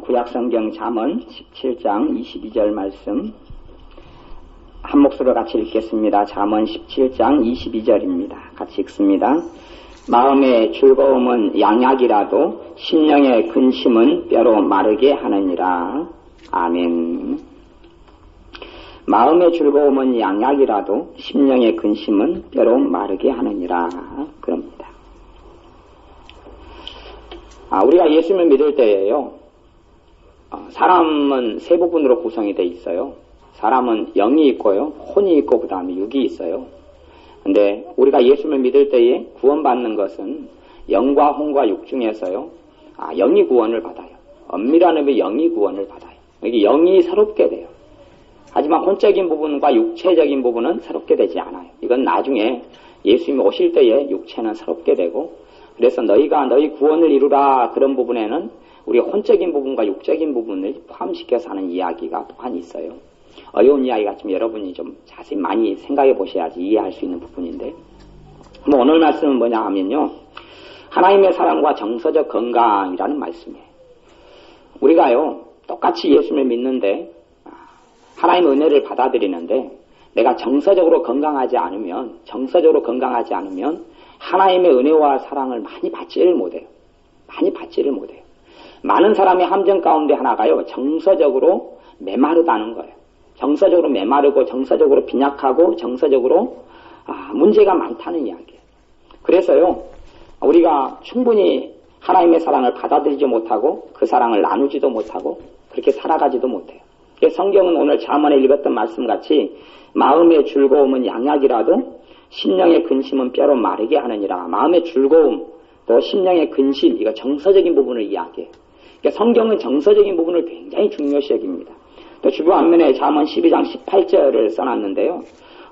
구약성경 잠언 17장 22절 말씀 한 목소리로 같이 읽겠습니다. 잠언 17장 22절입니다. 같이 읽습니다. 마음의 즐거움은 양약이라도 심령의 근심은 뼈로 마르게 하느니라. 아멘. 마음의 즐거움은 양약이라도 심령의 근심은 뼈로 마르게 하느니라. 그럽니다. 우리가 예수님을 믿을 때에요, 사람은 세 부분으로 구성이 되어 있어요. 사람은 영이 있고요, 혼이 있고 그 다음에 육이 있어요. 근데 우리가 예수님을 믿을 때에 구원받는 것은 영과 혼과 육 중에서요, 영이 구원을 받아요. 엄밀한 의미의 영이 구원을 받아요. 이게 영이 새롭게 돼요. 하지만 혼적인 부분과 육체적인 부분은 새롭게 되지 않아요. 이건 나중에 예수님이 오실 때에 육체는 새롭게 되고, 그래서 너희가 너희 구원을 이루라 그런 부분에는 우리 혼적인 부분과 육적인 부분을 포함시켜서 하는 이야기가 또한 있어요. 어려운 이야기 같지만 여러분이 좀 자세히 많이 생각해 보셔야지 이해할 수 있는 부분인데, 오늘 말씀은 뭐냐 하면요, 하나님의 사랑과 정서적 건강이라는 말씀이에요. 우리가요 똑같이 예수님을 믿는데, 하나님의 은혜를 받아들이는데, 내가 정서적으로 건강하지 않으면 하나님의 은혜와 사랑을 많이 받지를 못해요. 많은 사람의 함정 가운데 하나가요, 정서적으로 메마르다는 거예요. 정서적으로 메마르고, 정서적으로 빈약하고, 정서적으로 문제가 많다는 이야기예요. 그래서요, 우리가 충분히 하나님의 사랑을 받아들이지 못하고, 그 사랑을 나누지도 못하고, 그렇게 살아가지도 못해요. 성경은 오늘 잠언에 읽었던 말씀같이 마음의 즐거움은 양약이라도 심령의 근심은 뼈로 마르게 하느니라. 마음의 즐거움, 또 심령의 근심, 이거 정서적인 부분을 이야기해요. 성경은 정서적인 부분을 굉장히 중요시 여깁니다. 또 주부 앞면에 잠언 12장 18절을 써놨는데요.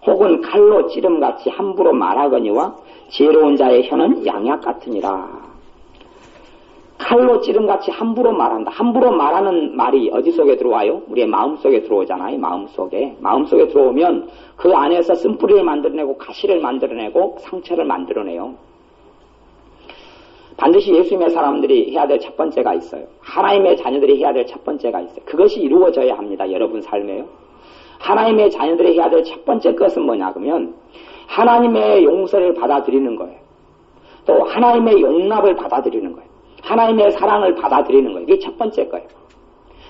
혹은 칼로 찌름같이 함부로 말하거니와 지혜로운 자의 혀는 양약 같으니라. 칼로 찌름같이 함부로 말한다. 함부로 말하는 말이 어디 속에 들어와요? 우리의 마음속에 들어오잖아요. 마음속에 들어오면 그 안에서 쓴뿌리를 만들어내고 가시를 만들어내고 상처를 만들어내요. 반드시 예수님의 사람들이 해야 될 첫 번째가 있어요. 하나님의 자녀들이 해야 될 첫 번째가 있어요. 그것이 이루어져야 합니다. 여러분 삶에요. 하나님의 자녀들이 해야 될 첫 번째 것은 뭐냐 그러면 하나님의 용서를 받아들이는 거예요. 또 하나님의 용납을 받아들이는 거예요. 하나님의 사랑을 받아들이는 거예요. 이게 첫 번째 거예요.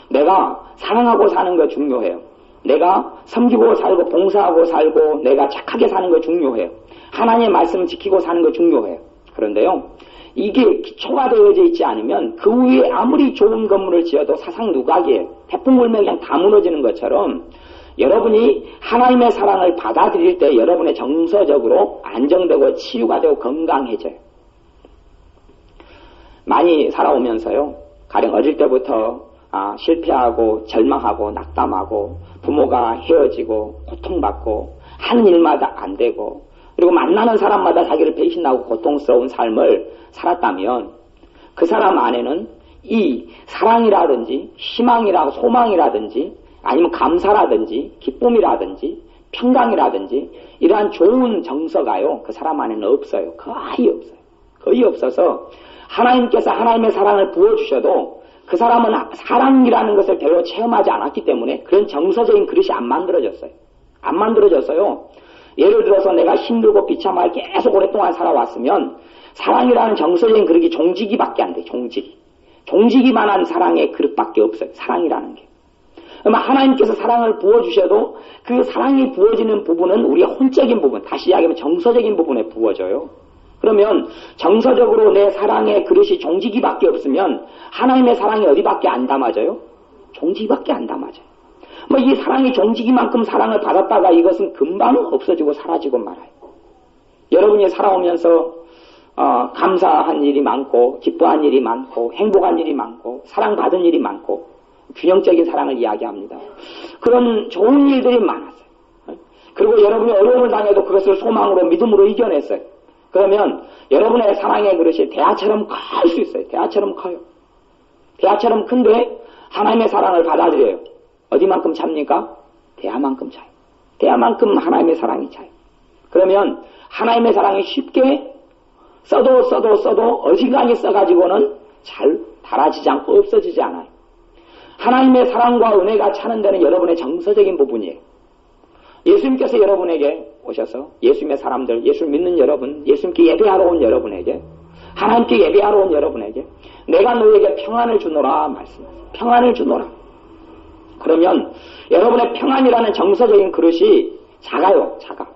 내가 사랑하고 사는 거 중요해요. 내가 섬기고 살고 봉사하고 살고 내가 착하게 사는 거 중요해요. 하나님의 말씀을 지키고 사는 거 중요해요. 그런데요, 이게 기초가 되어져 있지 않으면 그 위에 아무리 좋은 건물을 지어도 사상 누각이에요. 태풍 불면 그냥 다 무너지는 것처럼 여러분이 하나님의 사랑을 받아들일 때 여러분의 정서적으로 안정되고 치유가 되고 건강해져요. 많이 살아오면서요, 가령 어릴 때부터 실패하고 절망하고 낙담하고 부모가 헤어지고 고통받고 하는 일마다 안 되고, 그리고 만나는 사람마다 자기를 배신하고 고통스러운 삶을 살았다면 그 사람 안에는 이 사랑이라든지 희망이라고 소망이라든지 아니면 감사라든지 기쁨이라든지 평강이라든지 이러한 좋은 정서가요, 그 사람 안에는 없어요. 거의 없어서 하나님께서 하나님의 사랑을 부어주셔도 그 사람은 사랑이라는 것을 별로 체험하지 않았기 때문에 그런 정서적인 그릇이 안 만들어졌어요. 예를 들어서 내가 힘들고 비참하게 계속 오랫동안 살아왔으면 사랑이라는 정서적인 그릇이 종지기밖에 안 돼. 종지기만한 사랑의 그릇밖에 없어요. 사랑이라는 게. 그러면 하나님께서 사랑을 부어주셔도 그 사랑이 부어지는 부분은 우리의 혼적인 부분, 다시 이야기하면 정서적인 부분에 부어져요. 그러면 정서적으로 내 사랑의 그릇이 종지기밖에 없으면 하나님의 사랑이 어디밖에 안 담아져요? 종지기밖에 안 담아져요. 이 사랑이 종지기만큼 사랑을 받았다가 이것은 금방 없어지고 사라지고 말아요. 여러분이 살아오면서 감사한 일이 많고 기뻐한 일이 많고 행복한 일이 많고 사랑받은 일이 많고 균형적인 사랑을 이야기합니다. 그런 좋은 일들이 많았어요. 그리고 여러분이 어려움을 당해도 그것을 소망으로 믿음으로 이겨냈어요. 그러면 여러분의 사랑의 그릇이 대야처럼 클 수 있어요. 대야처럼 커요. 대야처럼 큰데 하나님의 사랑을 받아들여요. 어디만큼 찹니까? 대야만큼 차요. 대야만큼 하나님의 사랑이 차요. 그러면 하나님의 사랑이 쉽게 써도 어지간히 써가지고는 잘 달아지지 않고 없어지지 않아요. 하나님의 사랑과 은혜가 차는 데는 여러분의 정서적인 부분이에요. 예수님께서 여러분에게 오셔서 예수님의 사람들, 예수를 믿는 여러분, 예수님께 예배하러 온 여러분에게, 하나님께 예배하러 온 여러분에게 내가 너희에게 평안을 주노라 말씀하세요. 평안을 주노라. 그러면 여러분의 평안이라는 정서적인 그릇이 작아요. 작아.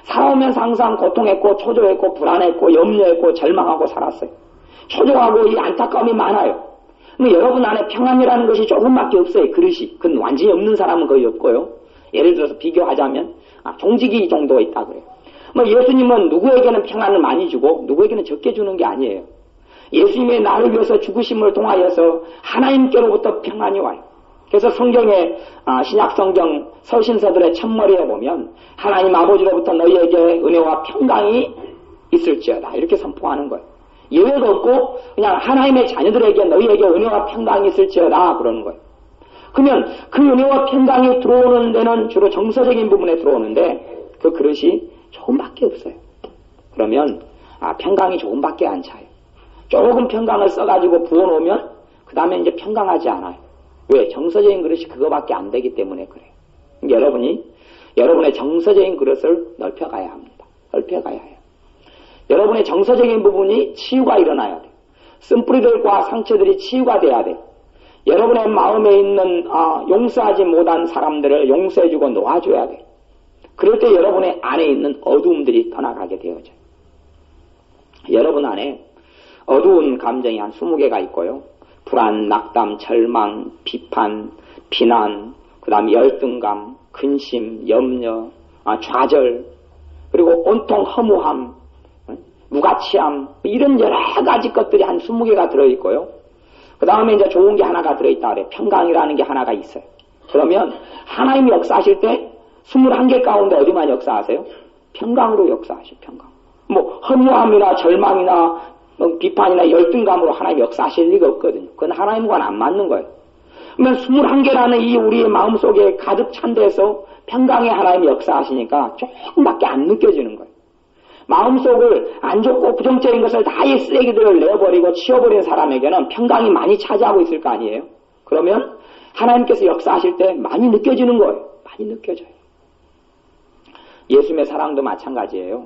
살아오면서 항상 고통했고 초조했고 불안했고 염려했고 절망하고 살았어요. 초조하고 이 안타까움이 많아요. 여러분 안에 평안이라는 것이 조금밖에 없어요. 그릇이. 그건 완전히 없는 사람은 거의 없고요. 예를 들어서 비교하자면 종직이 정도 있다 그래요. 예수님은 누구에게는 평안을 많이 주고 누구에게는 적게 주는 게 아니에요. 예수님의 나를 위해서 죽으심을 통하여서 하나님께로부터 평안이 와요. 그래서 성경의 신약성경 서신서들의 첫머리에 보면 하나님 아버지로부터 너희에게 은혜와 평강이 있을지어다 이렇게 선포하는 거예요. 예외가 없고 그냥 하나님의 자녀들에게 너희에게 은혜와 평강이 있을지어다 그러는 거예요. 그러면 그 은혜와 평강이 들어오는 데는 주로 정서적인 부분에 들어오는데 그 그릇이 조금밖에 없어요. 그러면 평강이 조금밖에 안 차요. 조금 평강을 써가지고 부어놓으면 그 다음에 이제 평강하지 않아요. 왜? 정서적인 그릇이 그거밖에 안 되기 때문에 그래요. 여러분이 여러분의 정서적인 그릇을 넓혀가야 합니다. 넓혀가야 해요. 여러분의 정서적인 부분이 치유가 일어나야 돼요. 쓴뿌리들과 상처들이 치유가 돼야 돼요. 여러분의 마음에 있는 용서하지 못한 사람들을 용서해주고 놓아줘야 돼요. 그럴 때 여러분의 안에 있는 어두움들이 떠나가게 되어져요. 여러분 안에 어두운 감정이 한 20개가 있고요. 불안, 낙담, 절망, 비판, 비난, 그 다음에 열등감, 근심, 염려, 좌절, 그리고 온통 허무함, 무가치함, 이런 여러 가지 것들이 한 20개가 들어있고요. 그 다음에 이제 좋은 게 하나가 들어있다 그래. 평강이라는 게 하나가 있어요. 그러면 하나님이 역사하실 때 21개 가운데 어디만 역사하세요? 평강으로 역사하셔, 평강. 허무함이나 절망이나 비판이나 열등감으로 하나님 역사하실 리가 없거든요. 그건 하나님과는 안 맞는 거예요. 그러면 21개라는 이 우리의 마음속에 가득 찬 데서 평강의 하나님이 역사하시니까 조금밖에 안 느껴지는 거예요. 마음속을 안 좋고 부정적인 것을 다 이 쓰레기들을 내어버리고 치워버린 사람에게는 평강이 많이 차지하고 있을 거 아니에요. 그러면 하나님께서 역사하실 때 많이 느껴지는 거예요. 많이 느껴져요. 예수님의 사랑도 마찬가지예요.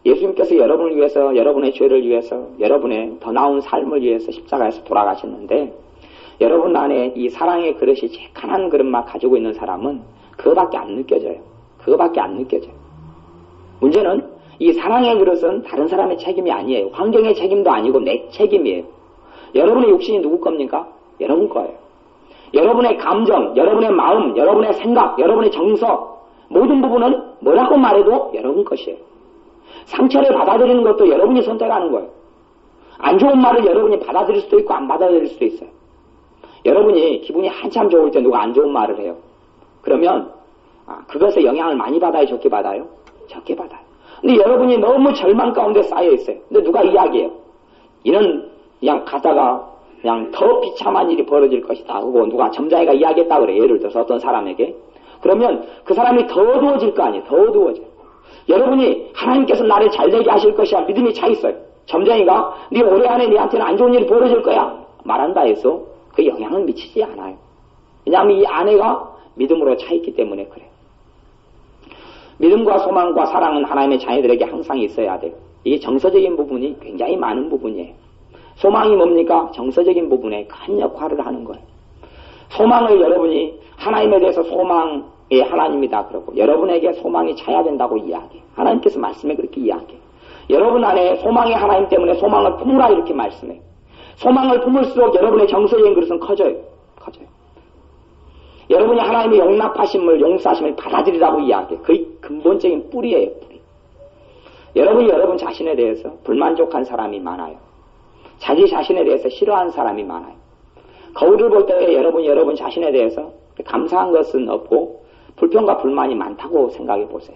예수님께서 여러분을 위해서, 여러분의 죄를 위해서, 여러분의 더 나은 삶을 위해서 십자가에서 돌아가셨는데 여러분 안에 이 사랑의 그릇이 재칸한 그릇만 가지고 있는 사람은 그거밖에 안 느껴져요. 그거밖에 안 느껴져요. 문제는 이 사랑의 그릇은 다른 사람의 책임이 아니에요. 환경의 책임도 아니고 내 책임이에요. 여러분의 욕심이 누구 겁니까? 여러분 거예요. 여러분의 감정, 여러분의 마음, 여러분의 생각, 여러분의 정서 모든 부분은 뭐라고 말해도 여러분 것이에요. 상처를 받아들이는 것도 여러분이 선택하는 거예요. 안 좋은 말을 여러분이 받아들일 수도 있고 안 받아들일 수도 있어요. 여러분이 기분이 한참 좋을 때 누가 안 좋은 말을 해요. 그러면 그것에 영향을 많이 받아요? 적게 받아요? 적게 받아요. 근데 여러분이 너무 절망 가운데 쌓여 있어요. 근데 누가 이야기해요? 이는 그냥 가다가 그냥 더 비참한 일이 벌어질 것이다 하고 누가 점장이가 이야기했다 그래. 예를 들어서 어떤 사람에게. 그러면 그 사람이 더 어두워질 거 아니에요. 더 어두워져요. 여러분이 하나님께서 나를 잘되게 하실 것이야 믿음이 차 있어요. 점쟁이가 네 올해 안에 네한테는 안 좋은 일이 벌어질 거야 말한다 해서 그 영향을 미치지 않아요. 왜냐하면 이 아내가 믿음으로 차 있기 때문에 그래요. 믿음과 소망과 사랑은 하나님의 자녀들에게 항상 있어야 돼요. 이게 정서적인 부분이 굉장히 많은 부분이에요. 소망이 뭡니까? 정서적인 부분에 큰 역할을 하는 거예요. 소망을 여러분이 하나님에 대해서 소망의 하나님이다 그러고 여러분에게 소망이 차야 된다고 이야기해요. 하나님께서 말씀에 그렇게 이야기해요. 여러분 안에 소망의 하나님 때문에 소망을 품으라 이렇게 말씀해요. 소망을 품을수록 여러분의 정서적인 그릇은 커져요. 커져요. 여러분이 하나님의 용납하심을 용서하심을 받아들이라고 이야기해요. 그게 근본적인 뿌리예요. 뿌리. 여러분이 여러분 자신에 대해서 불만족한 사람이 많아요. 자기 자신에 대해서 싫어하는 사람이 많아요. 거울을 볼 때 여러분이 여러분 자신에 대해서 감사한 것은 없고 불평과 불만이 많다고 생각해 보세요.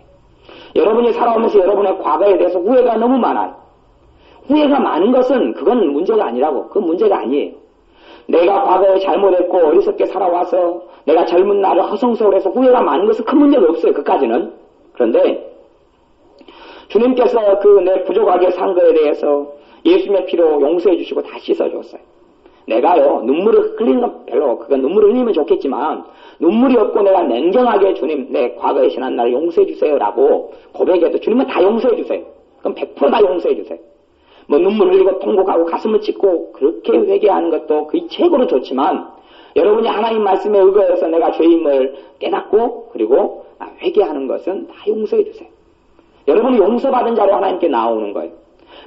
여러분이 살아오면서 여러분의 과거에 대해서 후회가 너무 많아요. 후회가 많은 것은 그건 문제가 아니라고. 그건 문제가 아니에요. 내가 과거에 잘못했고 어리석게 살아와서 내가 젊은 날을 허송세월해서 후회가 많은 것은 큰 문제가 없어요. 그까지는. 그런데 주님께서 그 내 부족하게 산 거에 대해서 예수님의 피로 용서해 주시고 다 씻어줬어요. 내가요, 눈물을 흘리는 건 별로, 그건 눈물을 흘리면 좋겠지만, 눈물이 없고 내가 냉정하게 주님, 내 과거에 지난 나를 용서해 주세요라고 고백해도 주님은 다 용서해 주세요. 그럼 100% 다 용서해 주세요. 뭐 눈물 흘리고 통곡하고 가슴을 찢고 그렇게 회개하는 것도 그게 최고로 좋지만, 여러분이 하나님 말씀에 의거해서 내가 죄임을 깨닫고, 그리고 회개하는 것은 다 용서해 주세요. 여러분이 용서받은 자로 하나님께 나오는 거예요.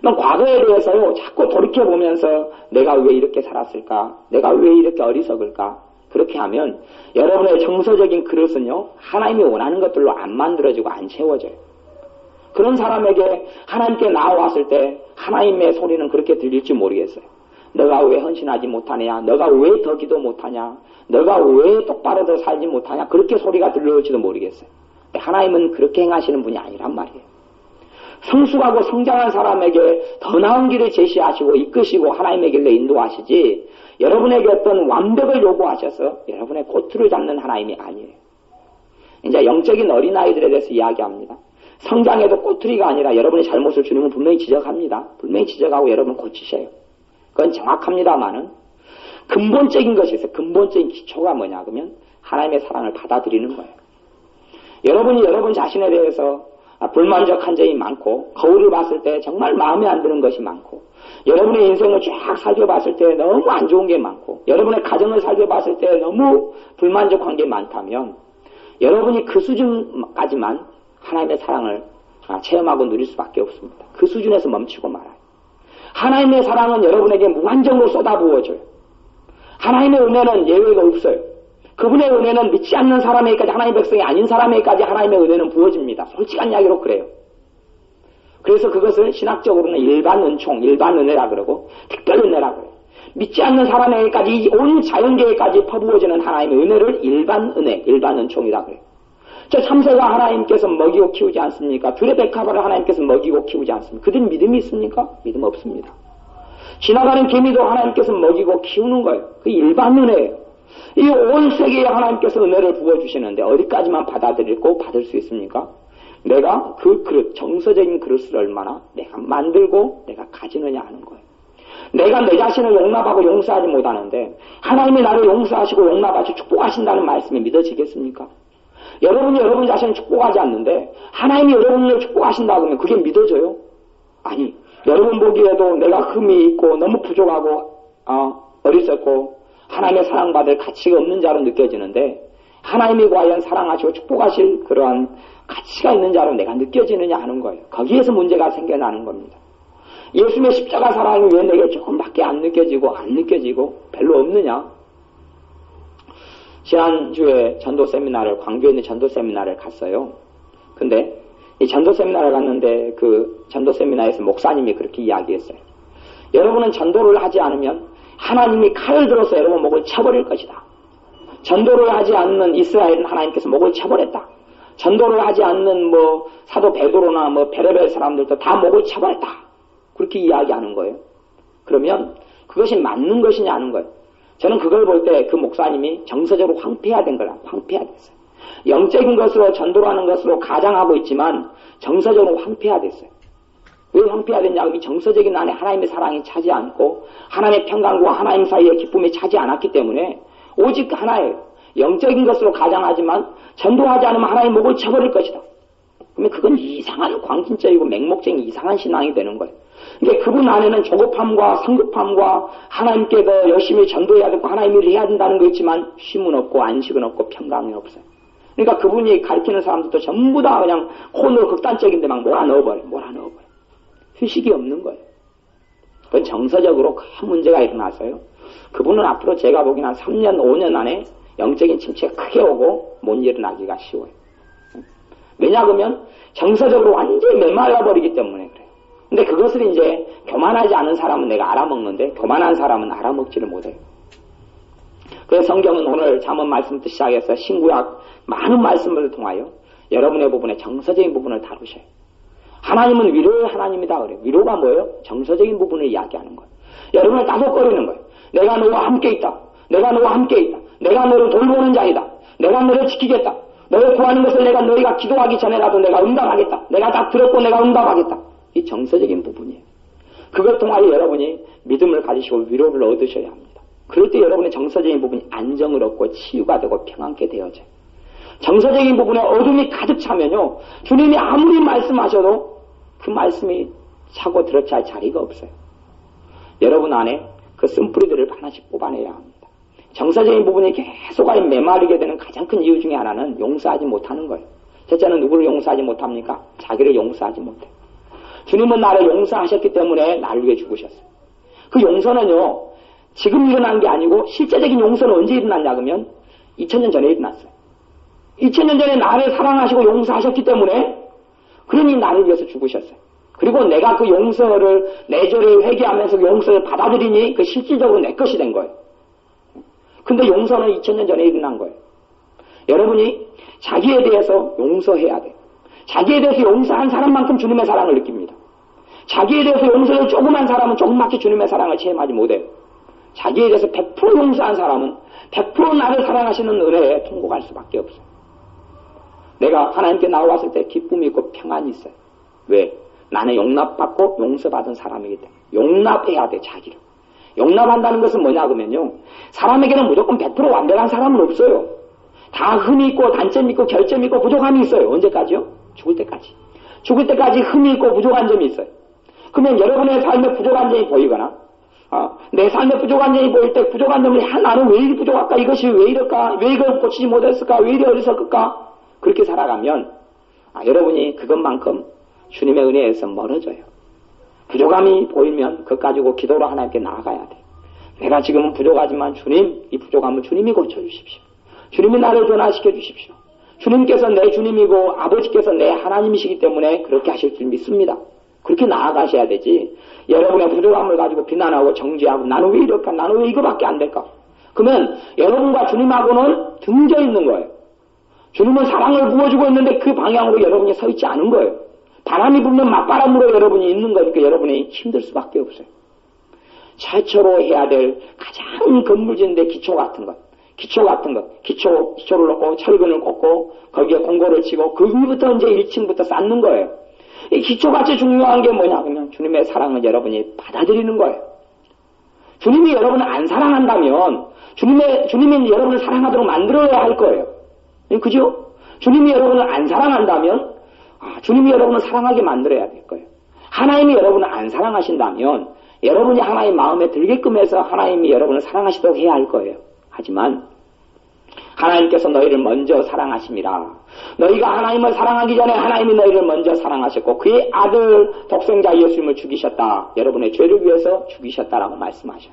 그럼 과거에 대해서요, 자꾸 돌이켜보면서 내가 왜 이렇게 살았을까? 내가 왜 이렇게 어리석을까? 그렇게 하면 여러분의 정서적인 그릇은요, 하나님이 원하는 것들로 안 만들어지고 안 채워져요. 그런 사람에게 하나님께 나와왔을 때 하나님의 소리는 그렇게 들릴지 모르겠어요. 너가 왜 헌신하지 못하냐? 너가 왜 더 기도 못하냐? 너가 왜 똑바로 더 살지 못하냐? 그렇게 소리가 들려올지도 모르겠어요. 하나님은 그렇게 행하시는 분이 아니란 말이에요. 성숙하고 성장한 사람에게 더 나은 길을 제시하시고 이끄시고 하나님의 길로 인도하시지, 여러분에게 어떤 완벽을 요구하셔서 여러분의 꼬투를 잡는 하나님이 아니에요. 이제 영적인 어린아이들에 대해서 이야기합니다. 성장에도 꼬투리가 아니라 여러분의 잘못을 주님은 분명히 지적합니다. 분명히 지적하고 여러분 고치셔요. 그건 정확합니다만은 근본적인 것이 있어요. 근본적인 기초가 뭐냐 그러면 하나님의 사랑을 받아들이는 거예요. 여러분이 여러분 자신에 대해서 불만족한 점이 많고, 거울을 봤을 때 정말 마음에 안 드는 것이 많고, 여러분의 인생을 쫙 살펴봤을 때 너무 안 좋은 게 많고, 여러분의 가정을 살펴봤을 때 너무 불만족한 게 많다면, 여러분이 그 수준까지만 하나님의 사랑을 체험하고 누릴 수밖에 없습니다. 그 수준에서 멈추고 말아요. 하나님의 사랑은 여러분에게 무한정으로 쏟아부어져요. 하나님의 은혜는 예외가 없어요. 그분의 은혜는 믿지 않는 사람에게까지, 하나님의 백성이 아닌 사람에게까지 하나님의 은혜는 부어집니다. 솔직한 이야기로 그래요. 그래서 그것을 신학적으로는 일반 은총, 일반 은혜라 그러고 특별 은혜라 그래요. 믿지 않는 사람에게까지, 온 자연계에까지 퍼부어지는 하나님의 은혜를 일반 은혜, 일반 은총이라 그래요. 저 참새가 하나님께서 먹이고 키우지 않습니까? 들의 백합화를 하나님께서 먹이고 키우지 않습니까? 그들 믿음이 있습니까? 믿음 없습니다. 지나가는 개미도 하나님께서 먹이고 키우는 거예요. 그 일반 은혜예요. 이 온 세계에 하나님께서 은혜를 부어주시는데 어디까지만 받아들이고 받을 수 있습니까? 내가 그 그릇, 정서적인 그릇을 얼마나 내가 만들고 내가 가지느냐 하는 거예요. 내가 내 자신을 용납하고 용서하지 못하는데 하나님이 나를 용서하시고 용납하시고 축복하신다는 말씀이 믿어지겠습니까? 여러분이 여러분 자신을 축복하지 않는데 하나님이 여러분을 축복하신다 그러면 그게 믿어져요? 아니, 여러분 보기에도 내가 흠이 있고 너무 부족하고 어리석고 하나님의 사랑받을 가치가 없는 자로 느껴지는데, 하나님이 과연 사랑하시고 축복하실 그러한 가치가 있는 자로 내가 느껴지느냐 하는 거예요. 거기에서 문제가 생겨나는 겁니다. 예수님의 십자가 사랑이 왜 내게 조금밖에 안 느껴지고 별로 없느냐? 지난주에 전도 세미나를, 광주에 있는 전도 세미나를 갔어요. 근데 이 전도 세미나를 갔는데 그 전도 세미나에서 목사님이 그렇게 이야기했어요. 여러분은 전도를 하지 않으면 하나님이 칼을 들어서 여러분 목을 쳐버릴 것이다. 전도를 하지 않는 이스라엘은 하나님께서 목을 쳐버렸다. 전도를 하지 않는 사도 베드로나 베레벨 사람들도 다 목을 쳐버렸다. 그렇게 이야기하는 거예요. 그러면 그것이 맞는 것이냐 하는 거예요. 저는 그걸 볼 때 그 목사님이 정서적으로 황폐화된 거라, 황폐화됐어요. 영적인 것으로 전도를 하는 것으로 가장하고 있지만 정서적으로 황폐화됐어요. 왜 황폐화됐냐고, 이 정서적인 안에 하나님의 사랑이 차지 않고 하나님의 평강과 하나님 사이의 기쁨이 차지 않았기 때문에 오직 하나예요. 영적인 것으로 가장하지만 전도하지 않으면 하나님 목을 쳐버릴 것이다. 그러면 그건 이상한 광진적이고 맹목적인 이상한 신앙이 되는 거예요. 그러니까 그분 안에는 조급함과 성급함과 하나님께 더 열심히 전도해야 되고 하나님 일을 해야 된다는 거 있지만 쉼은 없고 안식은 없고 평강이 없어요. 그러니까 그분이 가르치는 사람들도 전부 다 그냥 혼으로 극단적인데 막 몰아넣어버려요. 휴식이 없는 거예요. 그건 정서적으로 큰 문제가 일어나서요. 그분은 앞으로 제가 보기엔 한 3년, 5년 안에 영적인 침체가 크게 오고 못 일어나기가 쉬워요. 왜냐 그러면 정서적으로 완전히 메말라버리기 때문에 그래요. 근데 그것을 이제 교만하지 않은 사람은 내가 알아먹는데 교만한 사람은 알아먹지를 못해요. 그래서 성경은 오늘 잠언 말씀부터 시작해서 신구약 많은 말씀을 통하여 여러분의 부분에 정서적인 부분을 다루셔요. 하나님은 위로의 하나님이다 그래요. 위로가 뭐예요? 정서적인 부분을 이야기하는 거예요. 여러분을 따독거리는 거예요. 내가 너와 함께 있다. 내가 너와 함께 있다. 내가 너를 돌보는 자이다. 내가 너를 지키겠다. 너를 구하는 것을 내가 너희가 기도하기 전에라도 내가 응답하겠다. 내가 다 들었고 내가 응답하겠다. 이 정서적인 부분이에요. 그걸 통하여 여러분이 믿음을 가지시고 위로를 얻으셔야 합니다. 그럴 때 여러분의 정서적인 부분이 안정을 얻고 치유가 되고 평안케 되어져요. 정서적인 부분에 어둠이 가득 차면요, 주님이 아무리 말씀하셔도 그 말씀이 차고 들어찰 자리가 없어요. 여러분 안에 그 쓴뿌리들을 하나씩 뽑아내야 합니다. 정서적인 부분이 계속 메마르게 되는 가장 큰 이유 중에 하나는 용서하지 못하는 거예요. 첫째는 누구를 용서하지 못합니까? 자기를 용서하지 못해요. 주님은 나를 용서하셨기 때문에 나를 위해 죽으셨어요. 그 용서는요, 지금 일어난 게 아니고 실제적인 용서는 언제 일어났냐 그러면 2000년 전에 일어났어요. 2000년 전에 나를 사랑하시고 용서하셨기 때문에 그러니 나를 위해서 죽으셨어요. 그리고 내가 그 용서를 내 죄를 회개하면서 그 용서를 받아들이니 그 실질적으로 내 것이 된 거예요. 근데 용서는 2000년 전에 일어난 거예요. 여러분이 자기에 대해서 용서해야 돼요. 자기에 대해서 용서한 사람만큼 주님의 사랑을 느낍니다. 자기에 대해서 용서를 조금한 사람은 조금밖에 주님의 사랑을 체험하지 못해요. 자기에 대해서 100% 용서한 사람은 100% 나를 사랑하시는 은혜에 통곡할 수밖에 없어요. 내가 하나님께 나왔을 때 기쁨이 있고 평안이 있어요. 왜? 나는 용납받고 용서받은 사람이기 때문에. 용납해야 돼, 자기를. 용납한다는 것은 뭐냐 그러면요, 사람에게는 무조건 100% 완벽한 사람은 없어요. 다 흠이 있고 단점이 있고 결점이 있고 부족함이 있어요. 언제까지요? 죽을 때까지. 죽을 때까지 흠이 있고 부족한 점이 있어요. 그러면 여러분의 삶에 부족한 점이 보이거나 내 삶에 부족한 점이 보일 때 부족한 점을 나는 왜 이리 부족할까? 이것이 왜 이럴까? 왜 이걸 고치지 못했을까? 왜 이리 어리석을까? 그렇게 살아가면 여러분이 그것만큼 주님의 은혜에서 멀어져요. 부족함이 보이면 그것 가지고 기도로 하나님께 나아가야 돼. 내가 지금은 부족하지만 주님, 이 부족함을 주님이 고쳐주십시오. 주님이 나를 변화시켜 주십시오. 주님께서 내 주님이고 아버지께서 내 하나님이시기 때문에 그렇게 하실 줄 믿습니다. 그렇게 나아가셔야 되지. 여러분의 부족함을 가지고 비난하고 정죄하고 나는 왜 이럴까? 나는 왜 이거밖에 안 될까? 그러면 여러분과 주님하고는 등져 있는 거예요. 주님은 사랑을 부어주고 있는데 그 방향으로 여러분이 서 있지 않은 거예요. 바람이 불면 맞바람으로 여러분이 있는 거니까 여러분이 힘들 수밖에 없어요. 최초로 해야 될 가장 건물지는데 기초 같은 것. 기초를 놓고 철근을 꽂고 거기에 공고를 치고 그 위부터 이제 1층부터 쌓는 거예요. 이 기초같이 중요한 게 뭐냐 그러면 주님의 사랑을 여러분이 받아들이는 거예요. 주님이 여러분을 안 사랑한다면 주님이 여러분을 사랑하도록 만들어야 할 거예요. 그죠? 주님이 여러분을 안 사랑한다면 주님이 여러분을 사랑하게 만들어야 될 거예요. 하나님이 여러분을 안 사랑하신다면 여러분이 하나님 마음에 들게끔 해서 하나님이 여러분을 사랑하시도록 해야 할 거예요. 하지만 하나님께서 너희를 먼저 사랑하심이라. 너희가 하나님을 사랑하기 전에 하나님이 너희를 먼저 사랑하셨고 그의 아들 독생자 예수님을 죽이셨다. 여러분의 죄를 위해서 죽이셨다라고 말씀하셔요.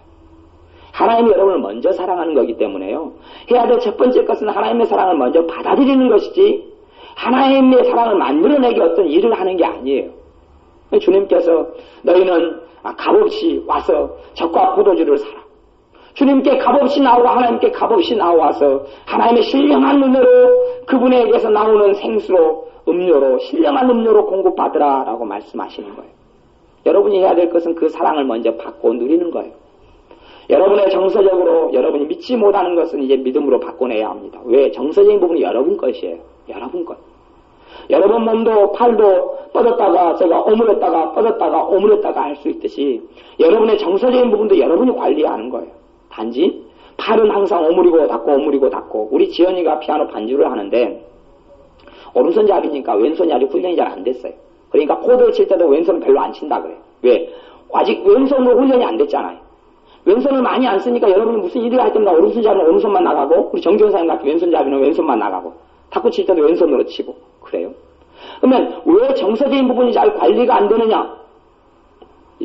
하나님이 여러분을 먼저 사랑하는 거기 때문에요. 해야 될 첫 번째 것은 하나님의 사랑을 먼저 받아들이는 것이지 하나님의 사랑을 만들어내기 어떤 일을 하는 게 아니에요. 주님께서 너희는 값없이 와서 젖과 포도주를 사라. 주님께 값없이 나오고 하나님께 값없이 나와서 하나님의 신령한 은혜로 그분에게서 나오는 생수로 음료로 신령한 음료로 공급받으라 라고 말씀하시는 거예요. 여러분이 해야 될 것은 그 사랑을 먼저 받고 누리는 거예요. 여러분의 정서적으로 여러분이 믿지 못하는 것은 이제 믿음으로 바꿔내야 합니다. 왜? 정서적인 부분이 여러분 것이에요. 여러분 것. 여러분 몸도 팔도 뻗었다가 제가 오므렸다가 할 수 있듯이 여러분의 정서적인 부분도 여러분이 관리하는 거예요. 단지 팔은 항상 오므리고 닫고 우리 지연이가 피아노 반주를 하는데 오른손잡이니까 왼손이 아직 훈련이 잘 안 됐어요. 그러니까 코드를 칠 때도 왼손은 별로 안 친다 그래요. 왜? 아직 왼손으로 훈련이 안 됐잖아요. 왼손을 많이 안 쓰니까 여러분이 무슨 일을 할 때마다 오른손잡이는 오른손만 나가고 우리 정지원사님 같은 왼손잡이는 왼손만 나가고 탁구 칠 때도 왼손으로 치고 그래요. 그러면 왜 정서적인 부분이 잘 관리가 안 되느냐?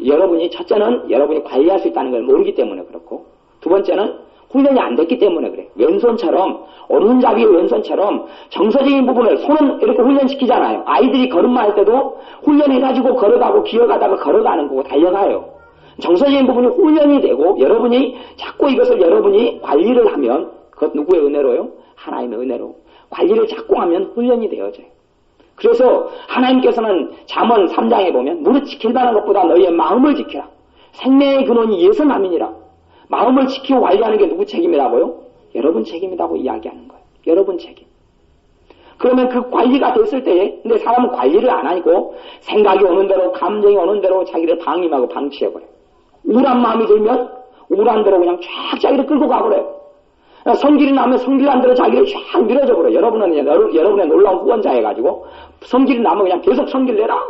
여러분이 첫째는 여러분이 관리할 수 있다는 걸 모르기 때문에 그렇고 두 번째는 훈련이 안 됐기 때문에 그래. 왼손처럼 오른손잡이 왼손처럼 정서적인 부분을 손은 이렇게 훈련시키잖아요. 아이들이 걸음마 할 때도 훈련해가지고 걸어가고 기어가다가 걸어가는 거고 달려가요. 정서적인 부분이 훈련이 되고 여러분이 자꾸 이것을 여러분이 관리를 하면 그것 누구의 은혜로요? 하나님의 은혜로 관리를 자꾸 하면 훈련이 되어져요. 그래서 하나님께서는 잠언 3장에 보면 무릇 지킬 만한 것보다 너희의 마음을 지키라. 생명의 근원이 예선함이니라. 마음을 지키고 관리하는 게 누구 책임이라고요? 여러분 책임이라고 이야기하는 거예요. 여러분 책임. 그러면 그 관리가 됐을 때에 근데 사람은 관리를 안 하고 생각이 오는 대로 감정이 오는 대로 자기를 방임하고 방치해버려요. 우울한 마음이 들면 우울한 대로 그냥 쫙 자기를 끌고 가버려요. 성질이 나면 성질난 대로 자기를 쫙 밀어줘 버려요. 여러분은 여러분의 놀라운 후원자해가지고 성질이 나면 그냥 계속 성질 내라.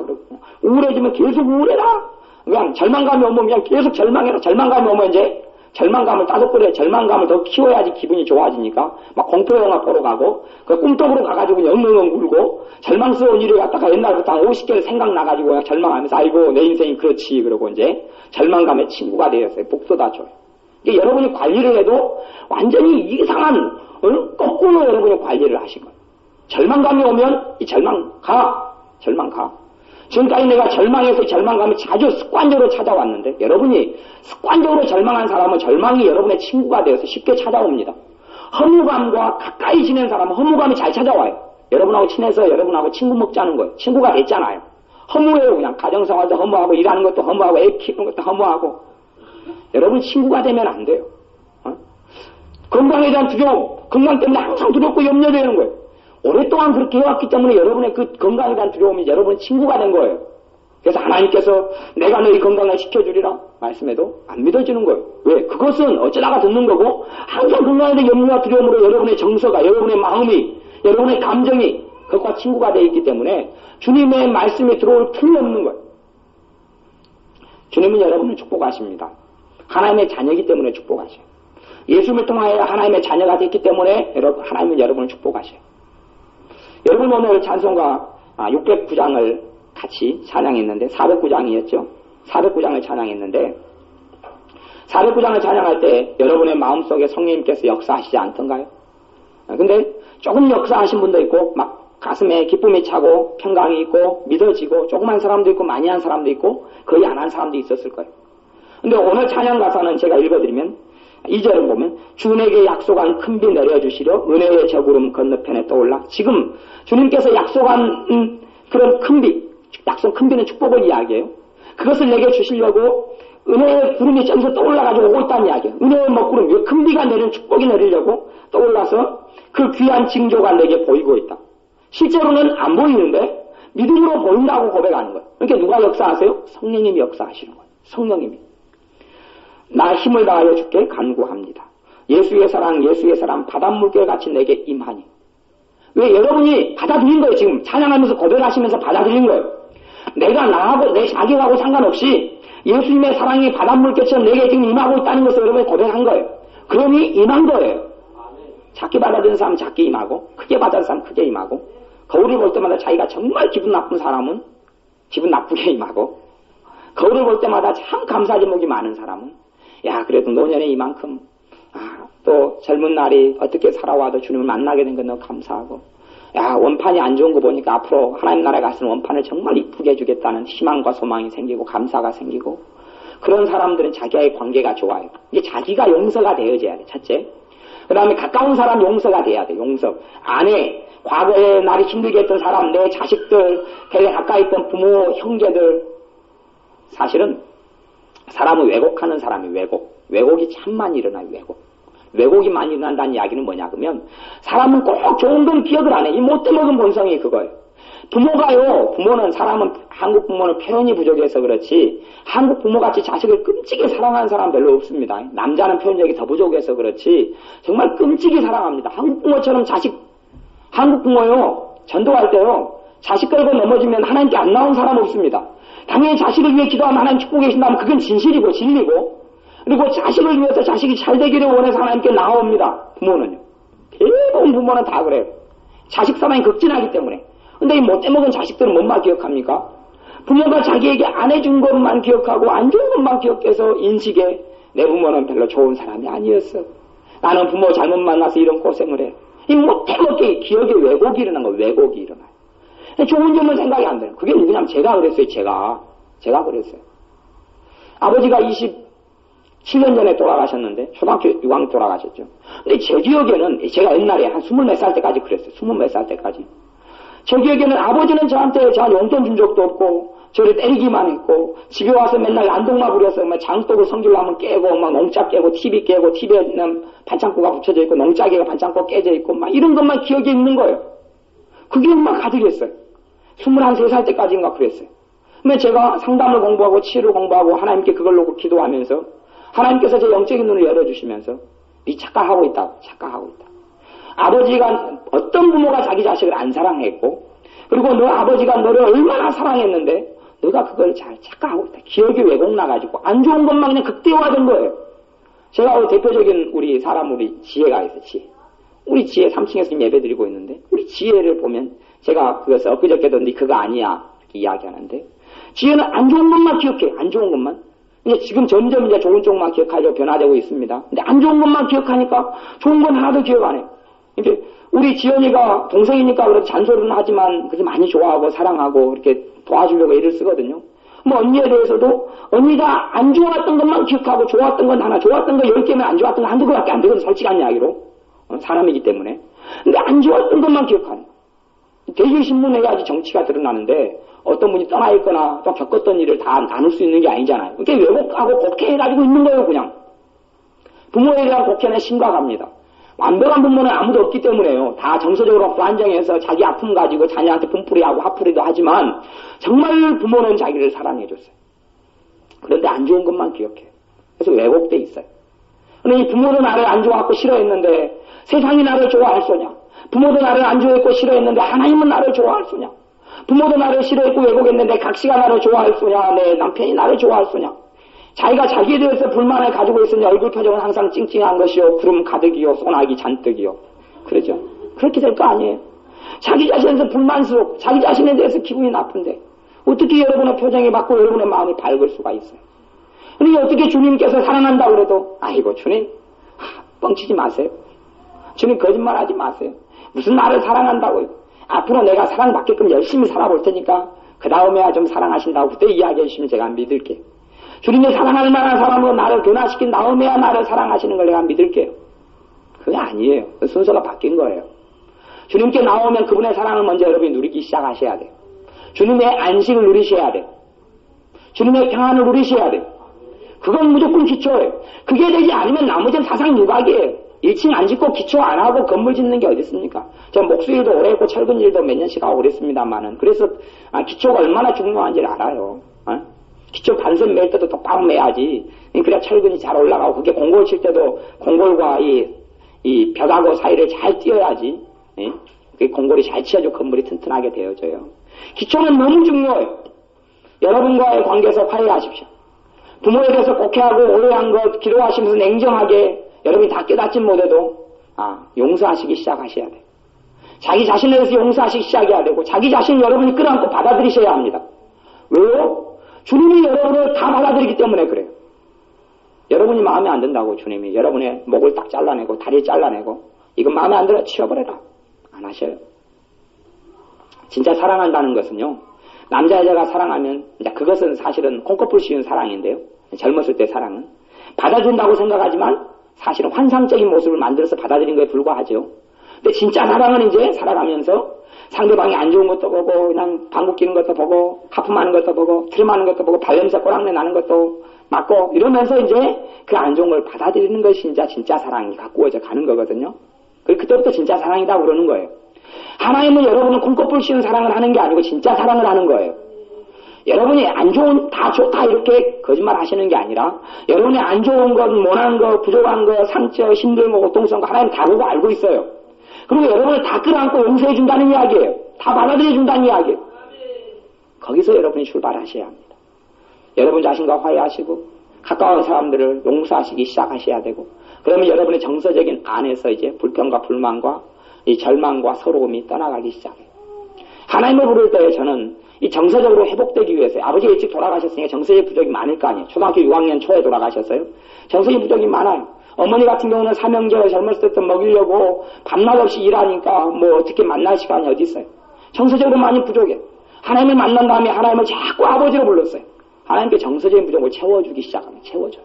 우울해지면 계속 우울해라. 그냥 절망감이 오면 그냥 계속 절망해라. 절망감이 오면 이제 절망감을 따져버려요. 절망감을 더 키워야지 기분이 좋아지니까 막 공포영화 보러 가고 그 꿈속으로 가가지고 엉엉엉 울고 절망스러운 일을 갖다가 옛날부터 한 50개를 생각나가지고 그냥 절망하면서 아이고 내 인생이 그렇지 그러고 이제 절망감의 친구가 되었어요. 복도다 줘요. 여러분이 관리를 해도 완전히 이상한 거꾸로 여러분이 관리를 하신 거예요. 절망감이 오면 이 절망 가. 지금까지 내가 절망해서 절망감이 자주 습관적으로 찾아왔는데 여러분이 습관적으로 절망한 사람은 절망이 여러분의 친구가 되어서 쉽게 찾아옵니다. 허무감과 가까이 지낸 사람은 허무감이 잘 찾아와요. 여러분하고 친해서 여러분하고 친구 먹자는 거예요. 친구가 됐잖아요. 허무해요. 그냥 가정생활도 허무하고 일하는 것도 허무하고 애 키우는 것도 허무하고 여러분 친구가 되면 안 돼요. 건강에 대한 두려움, 건강 때문에 항상 두렵고 염려되는 거예요. 오랫동안 그렇게 해왔기 때문에 여러분의 그 건강에 대한 두려움이 여러분의 친구가 된 거예요. 그래서 하나님께서 내가 너희 건강을 지켜주리라 말씀해도 안 믿어지는 거예요. 왜? 그것은 어쩌다가 듣는 거고 항상 건강에 대한 염려와 두려움으로 여러분의 정서가, 여러분의 마음이, 여러분의 감정이 그것과 친구가 되어 있기 때문에 주님의 말씀이 들어올 틈이 없는 거예요. 주님은 여러분을 축복하십니다. 하나님의 자녀이기 때문에 축복하셔요. 예수님을 통하여 하나님의 자녀가 됐기 때문에 하나님은 여러분을 축복하셔요. 여러분 오늘 찬송가 609장을 같이 찬양했는데 409장이었죠. 409장을 찬양했는데 409장을 찬양할 때 여러분의 마음속에 성령님께서 역사하시지 않던가요? 근데 조금 역사하신 분도 있고 막 가슴에 기쁨이 차고 평강이 있고 믿어지고 조그만 사람도 있고 많이 한 사람도 있고 거의 안 한 사람도 있었을 거예요. 근데 오늘 찬양 가사는 제가 읽어드리면 2절을 보면 주님에게 약속한 큰 비 내려주시려 은혜의 저구름 건너편에 떠올라. 지금 주님께서 약속한 그런 큰 비, 약속 큰 비는 축복을 이야기해요. 그것을 내게 주시려고 은혜의 구름이 저기서 떠올라가지고 오고 있다는 이야기예요. 은혜의 먹구름, 큰 비가 내리는 축복이 내리려고 떠올라서 그 귀한 징조가 내게 보이고 있다. 실제로는 안 보이는데 믿음으로 보인다고 고백하는 거예요. 그러니까 누가 역사하세요? 성령님이 역사하시는 거예요. 성령님이. 나 힘을 다하여 주께 간구합니다. 예수의 사랑 바닷물결 같이 내게 임하니. 왜 여러분이 받아들인 거예요. 지금 찬양하면서 고백하시면서 받아들인 거예요. 내가 나하고 내 자격하고 상관없이 예수님의 사랑이 바닷물결처럼 내게 지금 임하고 있다는 것을 여러분이 고백한 거예요. 그러니 임한 거예요. 작게 받아들인 사람 작게 임하고 크게 받아들인 사람 크게 임하고 거울을 볼 때마다 자기가 정말 기분 나쁜 사람은 기분 나쁘게 임하고 거울을 볼 때마다 참 감사 제목이 많은 사람은 야 그래도 노년에 이만큼 또 젊은 날이 어떻게 살아와도 주님을 만나게 된 건 너무 감사하고 야 원판이 안 좋은 거 보니까 앞으로 하나님 나라에 갔으면 원판을 정말 이쁘게 해주겠다는 희망과 소망이 생기고 감사가 생기고 그런 사람들은 자기와의 관계가 좋아요. 이게 자기가 용서가 되어져야 돼. 첫째. 그 다음에 가까운 사람 용서가 돼야 돼. 용서. 아내 과거에 나를 힘들게 했던 사람 내 자식들 되게 가까이 있던 부모 형제들 사실은 사람을 왜곡하는 사람이 왜곡이 참 많이 일어나요. 왜곡이 많이 일어난다는 이야기는 뭐냐 그러면 사람은 꼭 좋은 건 기억을 안 해. 이 못돼 먹은 본성이 그거예요. 부모는 사람은 한국 부모는 표현이 부족해서 그렇지 한국 부모같이 자식을 끔찍이 사랑하는 사람 별로 없습니다. 남자는 표현력이 더 부족해서 그렇지 정말 끔찍이 사랑합니다. 한국 부모처럼 한국 부모요 전도할 때요 자식 걸고 넘어지면 하나님께 안 나온 사람 없습니다. 당연히 자식을 위해 기도하면 하나님 축복해 주신다면 그건 진실이고 진리고 그리고 자식을 위해서 자식이 잘 되기를 원해서 하나님께 나옵니다. 부모는요. 대부분 부모는 다 그래요. 자식 사랑이 극진하기 때문에. 근데 이 못돼 먹은 자식들은 뭔만 기억합니까? 부모가 자기에게 안 해준 것만 기억하고 안 좋은 것만 기억해서 인식에 내 부모는 별로 좋은 사람이 아니었어. 나는 부모 잘못 만나서 이런 고생을 해. 이 못돼 먹게 기억에 왜곡이 일어난 거예요. 왜곡이 일어나요. 좋은 점은 생각이 안 돼요. 그게 누구냐면 제가 그랬어요. 제가 그랬어요. 아버지가 27년 전에 돌아가셨는데 초등학교 6학년 돌아가셨죠. 근데 제 기억에는 제가 옛날에 한 20몇 살 때까지 그랬어요. 20몇 살 때까지. 제 기억에는 아버지는 저한테 용돈 준 적도 없고 저를 때리기만 했고 집에 와서 맨날 난동마 부려서 막 장독을 성질나면 깨고 막 농짝 깨고 TV 깨고 TV에는 반창고가 붙여져 있고 농짝이가 반창고 깨져 있고 막 이런 것만 기억에 있는 거예요. 그게 막 가득했어요. 23살 때까지인가 그랬어요. 그러면 제가 상담을 공부하고 치유를 공부하고 하나님께 그걸 놓고 기도하면서 하나님께서 제 영적인 눈을 열어주시면서 네 착각하고 있다. 아버지가 어떤 부모가 자기 자식을 안 사랑했고 그리고 너 아버지가 너를 얼마나 사랑했는데 너가 그걸 잘 착각하고 있다. 기억이 왜곡 나가지고 안 좋은 것만 그냥 극대화된 거예요. 제가 대표적인 우리 지혜가 있어요. 지혜. 우리 지혜 3층에서 예배 드리고 있는데 우리 지혜를 보면 제가 그것을 엊그저께도 네 그거 아니야 이렇게 이야기하는데 지혜는 안 좋은 것만 기억해. 안 좋은 것만. 이제 지금 점점 이제 좋은 쪽만 기억하려고 변화되고 있습니다. 근데 안 좋은 것만 기억하니까 좋은 건 하나도 기억 안 해요. 이제 우리 지연이가 동생이니까 그래도 잔소리는 하지만 그래서 많이 좋아하고 사랑하고 이렇게 도와주려고 애를 쓰거든요. 뭐 언니에 대해서도 언니가 안 좋았던 것만 기억하고 좋았던 건 하나, 좋았던 거 10개면 안 좋았던 거 한두 개밖에 안 되거든. 솔직한 이야기로. 사람이기 때문에. 근데 안 좋았던 것만 기억하는. 대질신문해야지 정치가 드러나는데 어떤 분이 떠나 있거나 또 겪었던 일을 다 나눌 수 있는 게 아니잖아요. 그게 왜곡하고 곡해해가지고 있는 거예요, 그냥. 부모에 대한 곡해는 심각합니다. 완벽한 부모는 아무도 없기 때문에요. 다 정서적으로 불안정해서 자기 아픔 가지고 자녀한테 분풀이하고 화풀이도 하지만 정말 부모는 자기를 사랑해줬어요. 그런데 안 좋은 것만 기억해요. 그래서 왜곡돼 있어요. 그러니 부모도 나를 안 좋아하고 싫어했는데 세상이 나를 좋아할 소냐. 부모도 나를 안 좋아했고 싫어했는데 하나님은 나를 좋아할 소냐. 부모도 나를 싫어했고 왜곡했는데 각시가 나를 좋아할 소냐. 내 남편이 나를 좋아할 소냐. 자기가 자기에 대해서 불만을 가지고 있으니 얼굴 표정은 항상 찡찡한 것이요. 구름 가득이요. 소나기 잔뜩이요. 그러죠. 그렇게 될 거 아니에요. 자기 자신에서 불만스럽고 자기 자신에 대해서 기분이 나쁜데 어떻게 여러분의 표정이 바뀌고 여러분의 마음이 밝을 수가 있어요. 그러니까 어떻게 주님께서 사랑한다고 그래도 아이고 주님 뻥치지 마세요. 주님 거짓말하지 마세요. 무슨 나를 사랑한다고요. 앞으로 내가 사랑받게끔 열심히 살아볼 테니까 그 다음에야 좀 사랑하신다고 그때 이야기해 주시면 제가 믿을게요. 주님이 사랑할 만한 사람으로 나를 변화시킨 다음에야 나를 사랑하시는 걸 내가 믿을게요. 그게 아니에요. 그 순서가 바뀐 거예요. 주님께 나오면 그분의 사랑을 먼저 여러분이 누리기 시작하셔야 돼요. 주님의 안식을 누리셔야 돼요. 주님의 평안을 누리셔야 돼요. 그건 무조건 기초예요. 그게 되지 않으면 나머지는 사상 유박이에요. 1층 안 짓고 기초 안 하고 건물 짓는 게 어디 있습니까? 저 목수일도 오래 했고 철근일도 몇 년씩 하고 그랬습니다만은 그래서 기초가 얼마나 중요한지를 알아요. 기초 반선 맬 때도 똑바로 매야지. 그래야 철근이 잘 올라가고 그게 공골 칠 때도 공골과 이 벽하고 사이를 잘 띄어야지. 그 공골이 잘 치어져 건물이 튼튼하게 되어져요. 기초는 너무 중요해요. 여러분과의 관계에서 화해하십시오. 부모에 대해서 곡해하고 오해한 것 기도하시면서 냉정하게 여러분이 다 깨닫지 못해도 용서하시기 시작하셔야 돼요. 자기 자신에 대해서 용서하시기 시작해야 되고 자기 자신을 여러분이 끌어안고 받아들이셔야 합니다. 왜요? 주님이 여러분을 다 받아들이기 때문에 그래요. 여러분이 마음에 안 든다고 주님이 여러분의 목을 딱 잘라내고 다리 잘라내고 이거 마음에 안 들어 치워버려라. 안 하셔요. 진짜 사랑한다는 것은요. 남자 여자가 사랑하면 이제 그것은 사실은 콩꺼풀 씌운 사랑인데요. 젊었을 때 사랑은 받아준다고 생각하지만 사실은 환상적인 모습을 만들어서 받아들인 거에 불과하죠. 근데 진짜 사랑은 이제 살아가면서 상대방이 안 좋은 것도 보고 그냥 방귀 뀌는 것도 보고 하품하는 것도 보고 트림하는 것도 보고 발냄새 꼬랑내 나는 것도 맞고 이러면서 이제 그 안 좋은 걸 받아들이는 것이 진짜 사랑이 가꾸어져 가는 거거든요. 그때부터 진짜 사랑이라고 그러는 거예요. 하나님은 여러분은 콩꺼풀 씌운 사랑을 하는 게 아니고 진짜 사랑을 하는 거예요. 여러분이 안 좋은 다 좋다 이렇게 거짓말 하시는 게 아니라 여러분이 안 좋은 것, 못한 것, 부족한 것, 상처, 힘들고 고통스러운 거 하나님 다 보고 알고 있어요. 그리고 여러분을 다 끌어안고 용서해 준다는 이야기예요. 다 받아들여 준다는 이야기예요. 거기서 여러분이 출발하셔야 합니다. 여러분 자신과 화해하시고 가까운 사람들을 용서하시기 시작하셔야 되고 그러면 여러분의 정서적인 안에서 이제 불평과 불만과 이 절망과 서러움이 떠나가기 시작해요. 하나님을 부를 때 저는 이 정서적으로 회복되기 위해서 아버지가 일찍 돌아가셨으니까 정서적 부족이 많을 거 아니에요. 초등학교 6학년 초에 돌아가셨어요. 정서적 부족이 많아요. 어머니 같은 경우는 삼형제 젊었을 때부터 먹이려고 밤낮 없이 일하니까 뭐 어떻게 만날 시간이 어디 있어요. 정서적으로 많이 부족해. 하나님을 만난 다음에 하나님을 자꾸 아버지로 불렀어요. 하나님께 정서적인 부족을 채워주기 시작합니다. 채워줘요.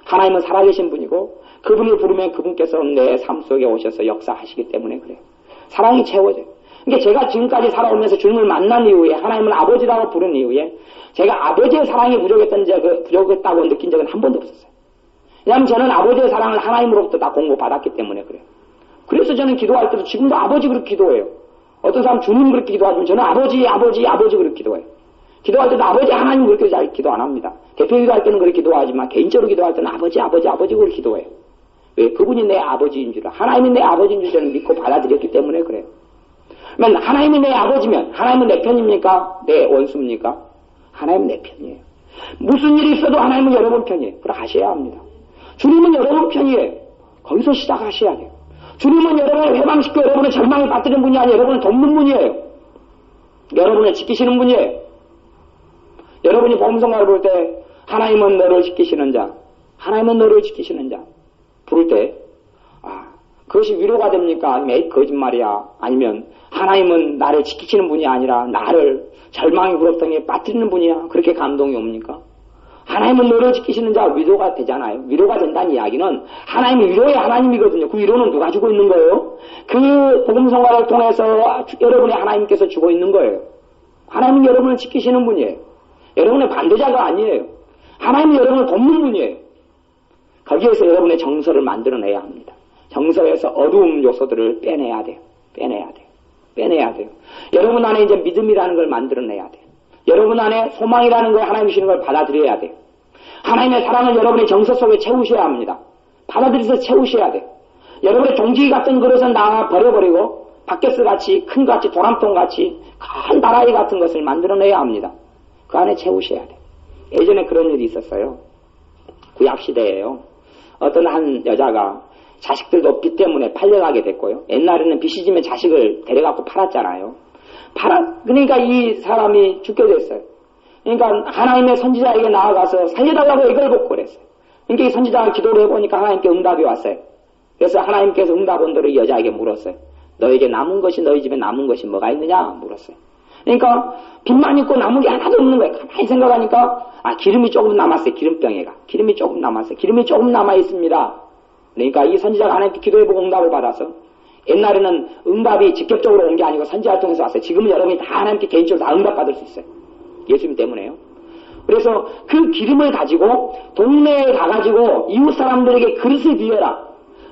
하나님은 살아계신 분이고 그분을 부르면 그분께서 내 삶 속에 오셔서 역사하시기 때문에 그래요. 사랑이 채워져요. 그러니까 제가 지금까지 살아오면서 주님을 만난 이후에 하나님을 아버지라고 부른 이후에 제가 아버지의 사랑이 부족했다고 느낀 적은 한 번도 없었어요. 왜냐하면 저는 아버지의 사랑을 하나님으로부터 다 공급받았기 때문에 그래요. 그래서 저는 기도할 때도 지금도 아버지 그렇게 기도해요. 어떤 사람 주님 그렇게 기도하지만 저는 아버지 그렇게 기도해요. 기도할 때도 아버지 하나님 그렇게 잘 기도 안 합니다. 대표 기도할 때는 그렇게 기도하지만 개인적으로 기도할 때는 아버지 그걸 기도해요. 왜? 그분이 내 아버지인 줄, 하나님이 내 아버지인 줄 저는 믿고 받아들였기 때문에 그래요. 그러면 하나님이 내 아버지면 하나님은 내 편입니까? 내 원수입니까? 하나님은 내 편이에요. 무슨 일이 있어도 하나님은 여러분 편이에요. 그걸 아셔야 합니다. 주님은 여러분 편이에요. 거기서 시작하셔야 돼요. 주님은 여러분을 회방시키고 여러분을 절망에 빠뜨리는 분이 아니에요. 여러분을 돕는 분이에요. 여러분을 지키시는 분이에요. 여러분이 복음성가를 볼 때 하나님은 너를 지키시는 자, 하나님은 너를 지키시는 자 부를 때 그것이 위로가 됩니까? 아니면 에이 거짓말이야. 아니면 하나님은 나를 지키시는 분이 아니라 나를 절망의 구렁텅이에 빠뜨리는 분이야. 그렇게 감동이 옵니까? 하나님은 너를 지키시는 자 위로가 되잖아요. 위로가 된다는 이야기는 하나님이 위로의 하나님이거든요. 그 위로는 누가 주고 있는 거예요? 그 복음성가를 통해서 여러분의 하나님께서 주고 있는 거예요. 하나님은 여러분을 지키시는 분이에요. 여러분의 반대자가 아니에요. 하나님은 여러분을 돕는 분이에요. 거기에서 여러분의 정서를 만들어내야 합니다. 정서에서 어두움 요소들을 빼내야 돼요. 빼내야 돼요. 여러분 안에 이제 믿음이라는 걸 만들어내야 돼요. 여러분 안에 소망이라는 걸 하나님이 주시는 걸 받아들여야 돼요. 하나님의 사랑을 여러분의 정서 속에 채우셔야 합니다. 받아들여서 채우셔야 돼요. 여러분의 종지기 같은 그릇은 다 버려버리고 바켓스 같이 큰 같이 도람통 같이 큰 다라이 같은 것을 만들어내야 합니다. 그 안에 채우셔야 돼요. 예전에 그런 일이 있었어요. 구약시대에요. 어떤 한 여자가 자식들도 빚 때문에 팔려가게 됐고요. 옛날에는 빚이 지면 자식을 데려갖고 팔았잖아요. 그러니까 이 사람이 죽게 됐어요. 그러니까 하나님의 선지자에게 나아가서 살려달라고 이걸 보고 그랬어요. 그러니까 이 선지자가 기도를 해보니까 하나님께 응답이 왔어요. 그래서 하나님께서 응답 온 대로 이 여자에게 물었어요. 너에게 남은 것이, 너희 집에 남은 것이 뭐가 있느냐 물었어요. 그러니까 빚만 있고 남은 게 하나도 없는 거예요. 가만히 생각하니까 기름이 조금 남았어요. 기름병에가 기름이 조금 남았어요. 기름이 조금 남아있습니다. 그러니까 이 선지자가 하나님께 기도해보고 응답을 받아서, 옛날에는 응답이 직접적으로 온 게 아니고 선지자를 통해서 왔어요. 지금은 여러분이 다 하나님께 개인적으로 다 응답받을 수 있어요. 예수님 때문에요. 그래서 그 기름을 가지고 동네에 가가지고 이웃 사람들에게 그릇을 빌려라.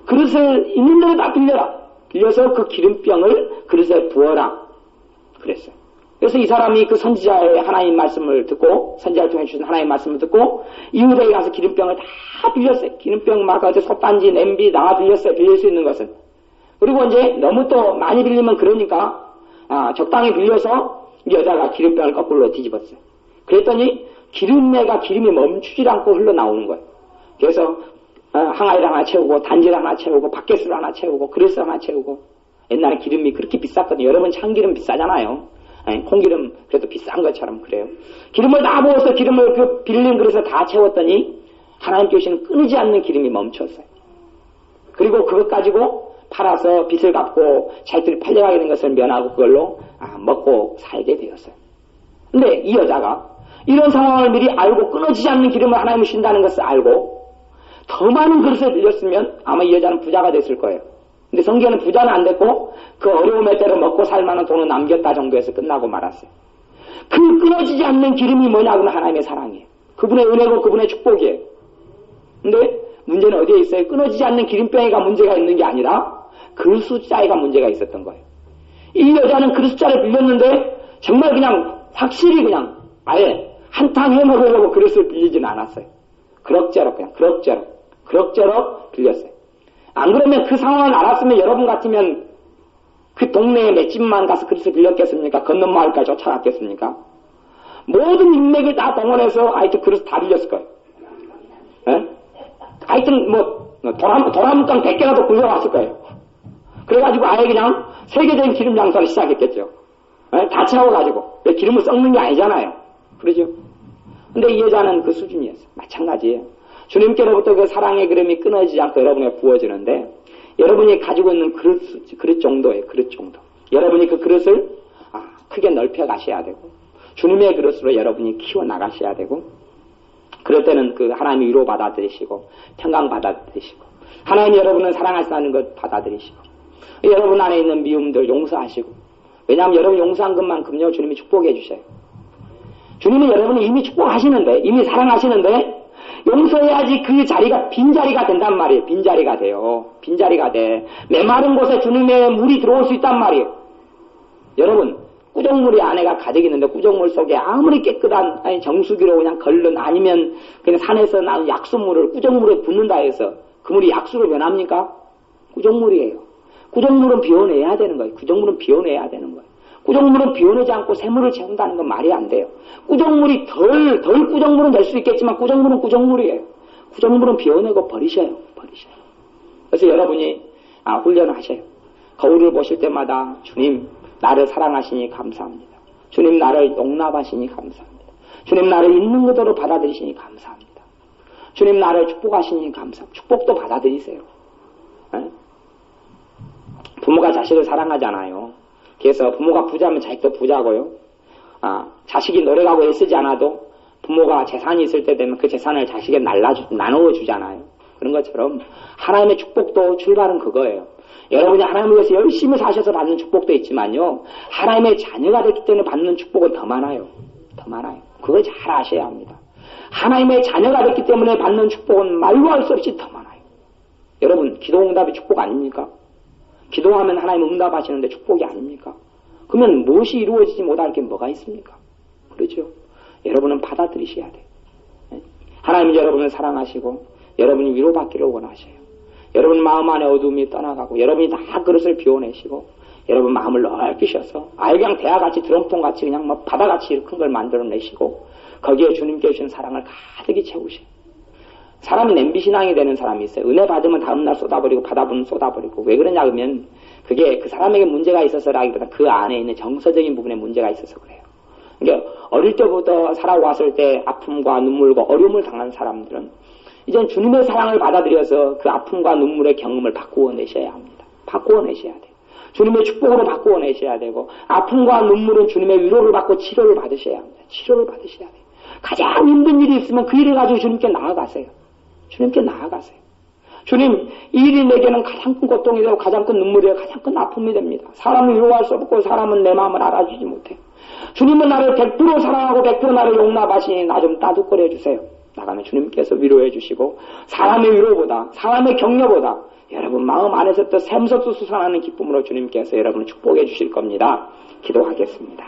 그릇을 있는 대로 다 빌려라. 빌려서 그 기름병을 그릇에 부어라. 그랬어요. 그래서 이 사람이 그 선지자의 하나님 말씀을 듣고, 선지자를 통해 주신 하나님 말씀을 듣고 이웃에게 가서 기름병을 다 빌렸어요. 기름병 막 어제 솥단지, 냄비 다 빌렸어요. 빌릴 수 있는 것은. 그리고 이제 너무 또 많이 빌리면 그러니까 적당히 빌려서 이 여자가 기름병을 거꾸로 뒤집었어요. 그랬더니 기름이 멈추질 않고 흘러나오는 거예요. 그래서 항아리를 하나 채우고 단지를 하나 채우고 바켓을 하나 채우고 그릇을 하나 채우고. 옛날에 기름이 그렇게 비쌌거든요. 여러분 참기름 비싸잖아요. 콩기름 그래도 비싼 것처럼 그래요. 기름을 다 부어서 기름을 그 빌린 그릇에 다 채웠더니 하나님께 주시는 끊이지 않는 기름이 멈췄어요. 그리고 그것 가지고 팔아서 빚을 갚고 자기들이 팔려가게 된 것을 면하고 그걸로 먹고 살게 되었어요. 근데 이 여자가 이런 상황을 미리 알고 끊어지지 않는 기름을 하나님이 주신다는 것을 알고 더 많은 그릇을 빌렸으면 아마 이 여자는 부자가 됐을 거예요. 근데 성경은 부자는 안 됐고 그 어려움에 따라 먹고 살 만한 돈은 남겼다 정도에서 끝나고 말았어요. 그 끊어지지 않는 기름이 뭐냐고는 하나님의 사랑이에요. 그분의 은혜고 그분의 축복이에요. 근데 문제는 어디에 있어요? 끊어지지 않는 기름병이가 문제가 있는 게 아니라 그 숫자가 문제가 있었던 거예요. 이 여자는 그 숫자를 빌렸는데 정말 그냥 확실히 그냥 아예 한탕 해먹으려고 그릇을 빌리지는 않았어요. 그럭저럭 빌렸어요. 안 그러면 그 상황을 알았으면 여러분 같으면 그 동네에 몇 집만 가서 그릇을 빌렸겠습니까? 건넌 마을까지 쫓아갔겠습니까? 모든 인맥을 다 동원해서 하여튼 그릇 다 빌렸을 거예요. 에? 하여튼 도라묵강 100개라도 굴려왔을 거예요. 그래가지고 아예 그냥 세계적인 기름 장사를 시작했겠죠. 에? 다 채워가지고. 기름을 썩는 게 아니잖아요. 그러죠? 근데 이 여자는 그 수준이었어요. 마찬가지예요. 주님께로부터 그 사랑의 그림이 끊어지지 않고 여러분에 부어지는데 여러분이 가지고 있는 그릇 정도예요. 그릇 정도. 여러분이 그 그릇을 크게 넓혀 가셔야 되고 주님의 그릇으로 여러분이 키워 나가셔야 되고 그럴 때는 그 하나님이 위로 받아들이시고 평강 받아들이시고 하나님이 여러분을 사랑하신다는 것 받아들이시고 여러분 안에 있는 미움들 용서하시고 왜냐하면 여러분 용서한 것만큼요 주님이 축복해 주셔요. 주님은 여러분을 이미 축복하시는데 이미 사랑하시는데 용서해야지 그 자리가 빈자리가 된단 말이에요. 빈자리가 돼요. 빈자리가 돼. 메마른 곳에 주님의 물이 들어올 수 있단 말이에요. 여러분 꾸정물이 안에가 가득 있는데 꾸정물 속에 아무리 깨끗한 정수기로 그냥 걸른 아니면 그냥 산에서 나온 약수물을 꾸정물에 붓는다 해서 그 물이 약수로 변합니까? 꾸정물이에요. 꾸정물은 비워내야 되는 거예요. 꾸정물은 비워내야 되는 거예요. 꾸정물은 비워내지 않고 새물을 채운다는 건 말이 안 돼요. 꾸정물이 덜 꾸정물은 될 수 있겠지만 꾸정물은 꾸정물이에요. 꾸정물은 비워내고 버리셔요. 그래서 여러분이 훈련하셔요. 거울을 보실 때마다 주님 나를 사랑하시니 감사합니다. 주님 나를 용납하시니 감사합니다. 주님 나를 있는 그대로 받아들이시니 감사합니다. 주님 나를 축복하시니 감사합니다. 축복도 받아들이세요. 네? 부모가 자식을 사랑하잖아요. 그래서 부모가 부자면 자식도 부자고요. 자식이 노력하고 애쓰지 않아도 부모가 재산이 있을 때 되면 그 재산을 자식에게 나누어 주잖아요. 그런 것처럼 하나님의 축복도 출발은 그거예요. 여러분이 하나님을 위해서 열심히 사셔서 받는 축복도 있지만요. 하나님의 자녀가 됐기 때문에 받는 축복은 더 많아요. 그걸 잘 아셔야 합니다. 하나님의 자녀가 됐기 때문에 받는 축복은 말로 할 수 없이 더 많아요. 여러분 기도 응답이 축복 아닙니까? 기도하면 하나님 응답하시는데 축복이 아닙니까? 그러면 무엇이 이루어지지 못할 게 뭐가 있습니까? 그렇죠? 여러분은 받아들이셔야 돼요. 하나님이 여러분을 사랑하시고 여러분이 위로받기를 원하셔요. 여러분 마음 안에 어둠이 떠나가고 여러분이 다 그릇을 비워내시고 여러분 마음을 넓히셔서 그냥 대야같이 드럼통같이 그냥 뭐 바다같이 큰 걸 만들어내시고 거기에 주님께 주신 사랑을 가득히 채우셔요. 사람이 냄비신앙이 되는 사람이 있어요. 은혜 받으면 다음날 쏟아버리고 받아보면 쏟아버리고 왜 그러냐 하면 그게 그 사람에게 문제가 있어서라기보다 그 안에 있는 정서적인 부분에 문제가 있어서 그래요. 그러니까 어릴 때부터 살아왔을 때 아픔과 눈물과 어려움을 당한 사람들은 이젠 주님의 사랑을 받아들여서 그 아픔과 눈물의 경험을 바꾸어내셔야 합니다. 바꾸어내셔야 돼요. 주님의 축복으로 바꾸어내셔야 되고 아픔과 눈물은 주님의 위로를 받고 치료를 받으셔야 합니다. 치료를 받으셔야 돼요. 가장 힘든 일이 있으면 그 일을 가지고 주님께 나아가세요. 주님께 나아가세요. 주님, 이 일이 내게는 가장 큰 고통이 되고 가장 큰 눈물이 되고 가장 큰 아픔이 됩니다. 사람을 위로할 수 없고 사람은 내 마음을 알아주지 못해. 주님은 나를 100% 사랑하고 100% 나를 용납하시니 나 좀 따뜻거려 주세요. 나가면 주님께서 위로해 주시고 사람의 위로보다 사람의 격려보다 여러분 마음 안에서부터 샘솟아 솟아나는 기쁨으로 주님께서 여러분을 축복해 주실 겁니다. 기도하겠습니다.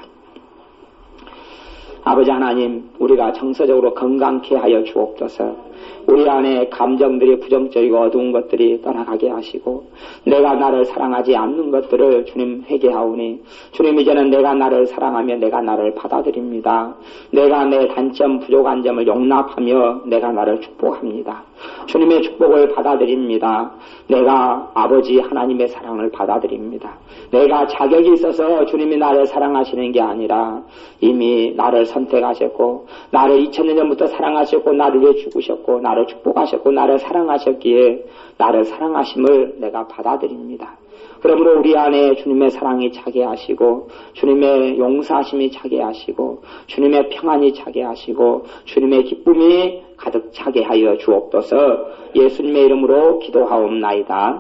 아버지 하나님, 우리가 정서적으로 건강케 하여 주옵소서. 우리 안에 감정들이 부정적이고 어두운 것들이 떠나가게 하시고 내가 나를 사랑하지 않는 것들을 주님 회개하오니 주님 이제는 내가 나를 사랑하며 내가 나를 받아들입니다. 내가 내 단점 부족한 점을 용납하며 내가 나를 축복합니다. 주님의 축복을 받아들입니다. 내가 아버지 하나님의 사랑을 받아들입니다. 내가 자격이 있어서 주님이 나를 사랑하시는 게 아니라 이미 나를 선택하셨고 나를 2000년 전부터 사랑하셨고 나를 위해 죽으셨고 나를 축복하셨고 나를 사랑하셨기에 나를 사랑하심을 내가 받아들입니다. 그러므로 우리 안에 주님의 사랑이 차게 하시고 주님의 용서하심이 차게 하시고 주님의 평안이 차게 하시고 주님의 기쁨이 가득 차게 하여 주옵소서. 예수님의 이름으로 기도하옵나이다.